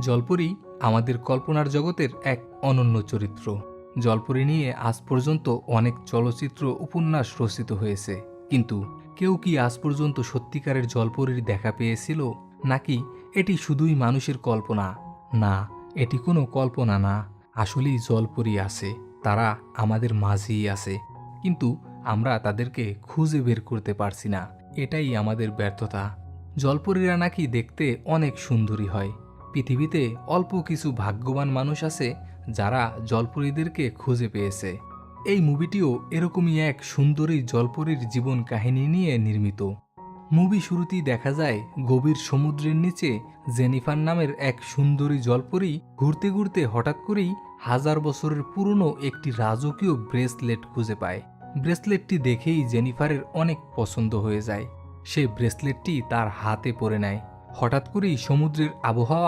জলপরি আমাদের কল্পনার জগতের এক অনন্য চরিত্র। জলপরি নিয়ে আজ পর্যন্ত অনেক চলচ্চিত্র উপন্যাস রচিত হয়েছে, কিন্তু কেউ কি আজ পর্যন্ত সত্যিকারের জলপরির দেখা পেয়েছিল, নাকি এটি শুধুই মানুষের কল্পনা? না, এটি কোনো কল্পনা না, আসলেই জলপরি আছে। তারা আমাদের মাঝেই আছে, কিন্তু আমরা তাদেরকে খুঁজে বের করতে পারছি না। এটাই আমাদের ব্যর্থতা। জলপরীরা নাকি দেখতে অনেক সুন্দরী হয়। পৃথিবীতে অল্প কিছু ভাগ্যবান মানুষ আছে যারা জলপরীদেরকে খুঁজে পেয়েছে। এই মুভিটিও এরকমই এক সুন্দরী জলপরীর জীবন কাহিনী নিয়ে নির্মিত। মুভি শুরুতেই দেখা যায় গভীর সমুদ্রের নিচে জেনিফার নামের এক সুন্দরী জলপরী ঘুরতে ঘুরতে হঠাৎ করেই 1000 বছরের পুরনো একটি রাজকীয় ব্রেসলেট খুঁজে পায়। ব্রেসলেটটি দেখেই জেনিফারের অনেক পছন্দ হয়ে যায়। সে ব্রেসলেটটি তার হাতে পরে নেয়। হঠাৎ করেই সমুদ্রের আবহাওয়া